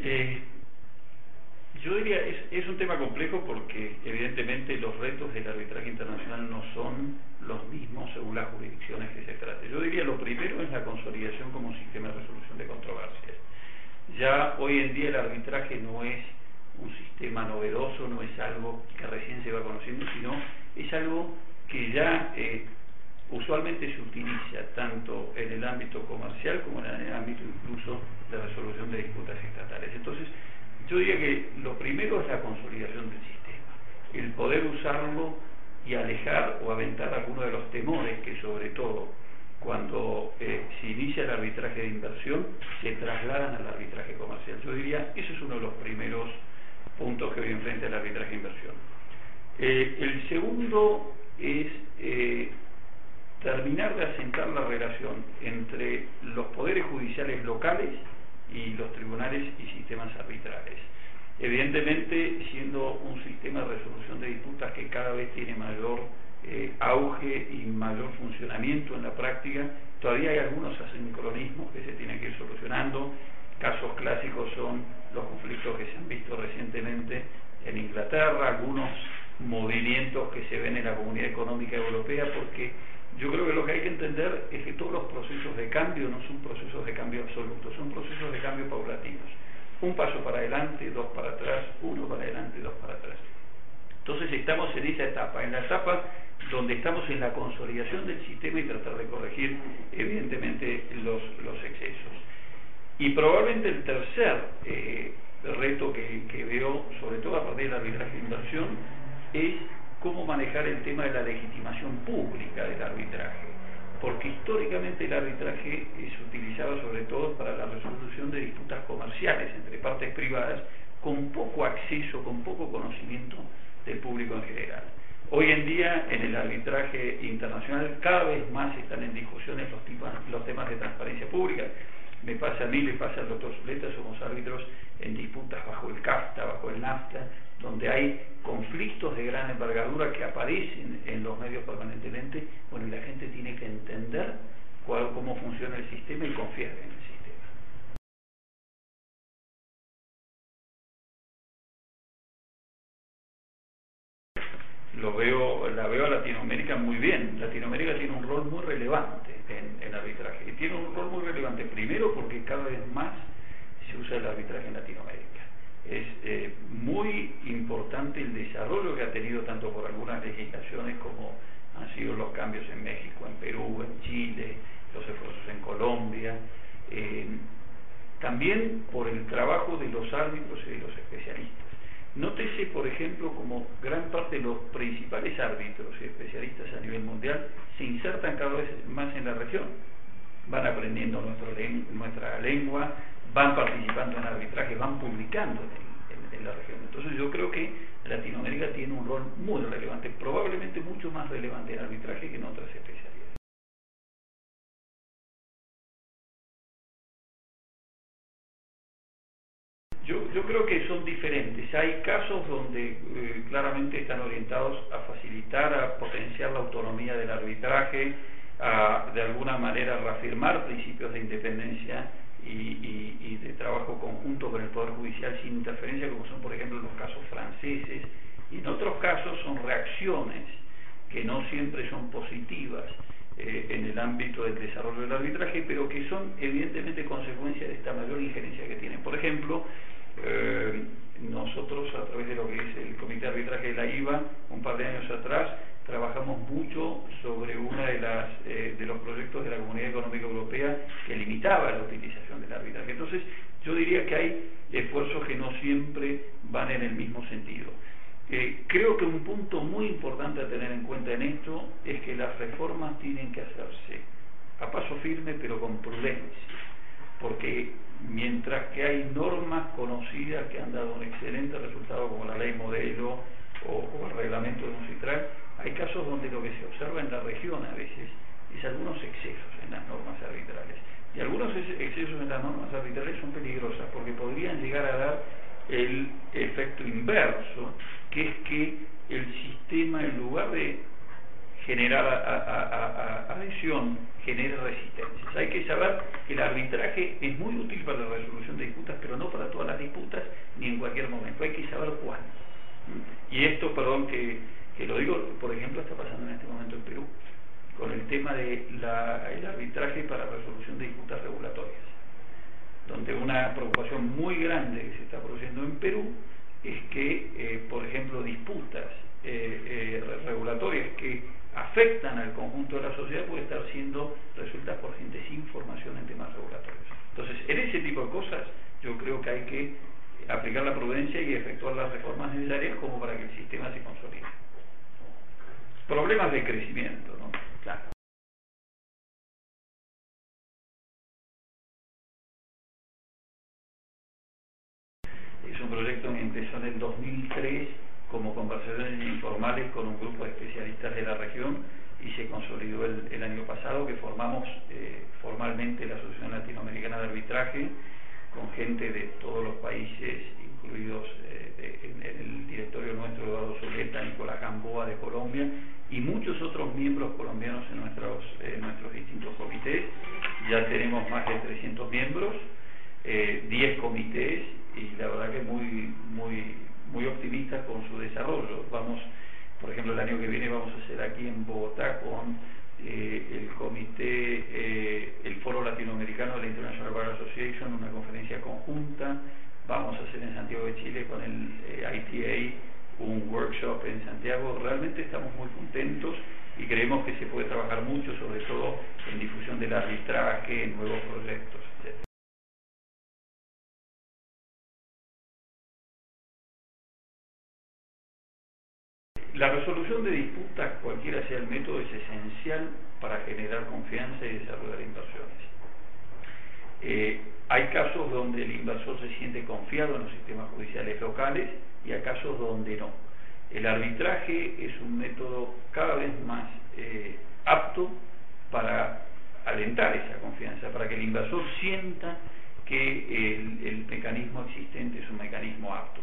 Eh, yo diría, es un tema complejo porque evidentemente los retos del arbitraje internacional no son los mismos según las jurisdicciones que se trate. Yo diría lo primero es la consolidación como un sistema de resolución de controversias. Ya hoy en día el arbitraje no es un sistema novedoso, no es algo que recién se va conociendo, sino es algo que ya usualmente se utiliza tanto en el ámbito comercial como en el ámbito incluso de resolución de disputas estatales. Entonces, yo diría que lo primero es la consolidación del sistema, el poder usarlo y alejar o aventar algunos de los temores que sobre todo cuando se inicia el arbitraje de inversión se trasladan al arbitraje comercial. Yo diría, ese es uno de los primeros puntos que hoy enfrenta el arbitraje de inversión. El segundo es terminar de asentar la relación entre los poderes judiciales locales y los tribunales y sistemas arbitrales. Evidentemente, siendo un sistema de resolución de disputas que cada vez tiene mayor auge y mayor funcionamiento en la práctica, todavía hay algunos asincronismos que se tienen que ir solucionando. Casos clásicos son los conflictos que se han visto recientemente en Inglaterra, algunos movimientos que se ven en la Comunidad Económica Europea, porque yo creo que lo que hay que entender es que todos los procesos de cambio no son procesos de cambio absolutos, son procesos de cambio paulatinos. Un paso para adelante, dos para atrás, uno para adelante, dos para atrás. Entonces estamos en esa etapa, en la etapa donde estamos en la consolidación del sistema y tratar de corregir evidentemente los excesos. Y probablemente el tercer reto que veo, sobre todo a partir del arbitraje de inversión, es cómo manejar el tema de la legitimación pública del arbitraje, porque históricamente el arbitraje se utilizaba sobre todo para la resolución de disputas comerciales entre partes privadas con poco acceso, con poco conocimiento del público en general. Hoy en día en el arbitraje internacional cada vez más están en discusiones los temas de transparencia pública. Me pasa a mí, le pasa al doctor Zuleta, somos árbitros en disputas bajo el CAFTA, bajo el NAFTA, donde hay conflictos de gran envergadura que aparecen en los medios permanentemente. Bueno, y la gente tiene que entender cómo funciona el sistema y confiar en el sistema. La veo a Latinoamérica muy bien. Latinoamérica tiene un rol muy relevante en arbitraje. Y tiene un rol muy relevante primero porque cada vez más se usa el arbitraje en Latinoamérica. Es muy importante el desarrollo que ha tenido tanto por algunas legislaciones como han sido los cambios en México, en Perú, en Chile, los esfuerzos en Colombia, también por el trabajo de los árbitros y de los especialistas. Nótese, por ejemplo, como gran parte de los principales árbitros y especialistas a nivel mundial se insertan cada vez más en la región. Van aprendiendo nuestra lengua, van participando en arbitraje, van publicando en la región. Entonces yo creo que Latinoamérica tiene un rol muy relevante, probablemente mucho más relevante en arbitraje que en otras especialidades. Yo creo que son diferentes. Hay casos donde claramente están orientados a facilitar, a potenciar la autonomía del arbitraje, a de alguna manera reafirmar principios de independencia y de trabajo conjunto con el Poder Judicial sin interferencia, como son por ejemplo los casos franceses, y en otros casos son reacciones que no siempre son positivas en el ámbito del desarrollo del arbitraje, pero que son evidentemente consecuencia de esta mayor injerencia que tienen. Por ejemplo, nosotros a través de lo que es el Comité de Arbitraje de la IVA, un par de años atrás, trabajamos mucho sobre una de los proyectos de la Comunidad Económica Europea que limitaba la utilización del arbitraje. Entonces, yo diría que hay esfuerzos que no siempre van en el mismo sentido. Creo que un punto muy importante a tener en cuenta en esto es que las reformas tienen que hacerse a paso firme pero con prudencia, porque mientras que hay normas conocidas que han dado un excelente resultado como la ley modelo o el reglamento de un CITRAL, hay casos donde lo que se observa en la región a veces es algunos excesos en las normas arbitrales, y algunos excesos en las normas arbitrales son peligrosas porque podrían llegar a dar el efecto inverso, que es que el sistema, en lugar de generar adhesión, genere resistencias. Hay que saber que el arbitraje es muy útil para la resolución de disputas, pero no para todas las disputas. cualquier momento, hay que saber cuándo. Y esto, perdón que lo digo, por ejemplo, está pasando en este momento en Perú, con el tema de el arbitraje para resolución de disputas regulatorias, donde una preocupación muy grande que se está produciendo en Perú es que, por ejemplo, disputas regulatorias que afectan al conjunto de la sociedad pueden estar siendo resueltas por gente sin formación en temas regulatorios. Entonces, en ese tipo de cosas, yo creo que hay que aplicar la prudencia y efectuar las reformas necesarias como para que el sistema se consolide. Problemas de crecimiento, ¿no? Claro. Es un proyecto que empezó en el 2003 como conversaciones informales con un grupo de especialistas de la región y se consolidó el año pasado, que formamos formalmente la Asociación Latinoamericana de Arbitraje con gente de todos los países, incluidos en el directorio nuestro Eduardo Zuleta, Nicolás Gamboa de Colombia y muchos otros miembros colombianos en nuestros distintos comités. Ya tenemos más de 300 miembros, 10 comités y la verdad que muy optimistas con su desarrollo. Vamos, por ejemplo, el año que viene vamos a hacer aquí en Bogotá con el comité, el Foro Latinoamericano de la International Bar Association, una conferencia conjunta. Vamos a hacer en Santiago de Chile con el ITA un workshop en Santiago. Realmente estamos muy contentos y creemos que se puede trabajar mucho, sobre todo en difusión del arbitraje, en nuevos proyectos, etc. La resolución de disputas, cualquiera sea el método, es esencial para generar confianza y desarrollar inversiones. Hay casos donde el inversor se siente confiado en los sistemas judiciales locales y hay casos donde no. El arbitraje es un método cada vez más apto para alentar esa confianza, para que el inversor sienta que el mecanismo existente es un mecanismo apto.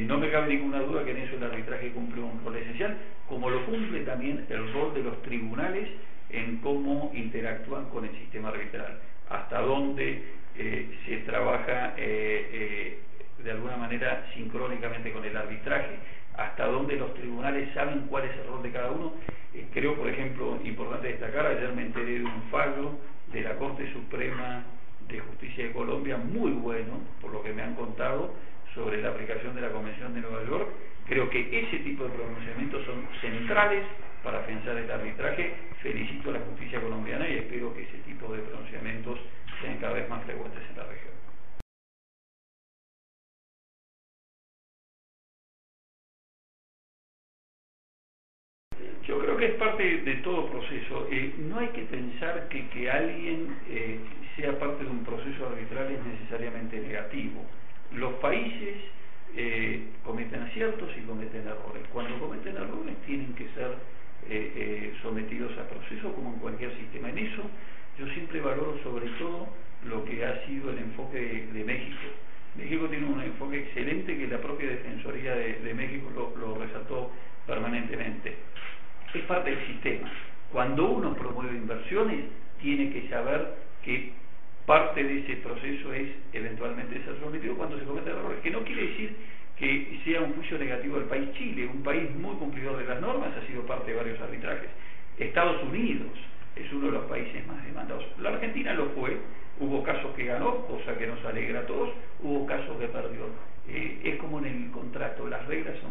No me cabe ninguna duda que en eso el arbitraje cumple un rol esencial, como lo cumple también el rol de los tribunales en cómo interactúan con el sistema arbitral, hasta dónde se trabaja de alguna manera sincrónicamente con el arbitraje, hasta dónde los tribunales saben cuál es el rol de cada uno. Creo, por ejemplo, importante destacar, ayer me enteré de un fallo de la Corte Suprema de Justicia de Colombia, muy bueno, por lo que me han contado, sobre la aplicación de la Convención de Nueva York. Creo que ese tipo de pronunciamientos son centrales para afianzar el arbitraje. Felicito a la justicia colombiana y espero que ese tipo de pronunciamientos sean cada vez más frecuentes en la región. Yo creo que es parte de todo proceso. No hay que pensar que alguien sea parte de un proceso arbitral es necesariamente negativo. Los países cometen aciertos y cometen errores. Cuando cometen errores tienen que ser sometidos a proceso como en cualquier sistema. En eso yo siempre valoro sobre todo lo que ha sido el enfoque de México. México tiene un enfoque excelente que la propia Defensoría de México lo resaltó permanentemente. Es parte del sistema. Cuando uno promueve inversiones, tiene que saber que parte de ese proceso es eventualmente ser sometido cuando se cometen errores, que no quiere decir que sea un juicio negativo del país Chile, un país muy cumplidor de las normas, ha sido parte de varios arbitrajes. Estados Unidos es uno de los países más demandados. La Argentina lo fue, hubo casos que ganó, cosa que nos alegra a todos, hubo casos que perdió. Es como en el contrato, las reglas son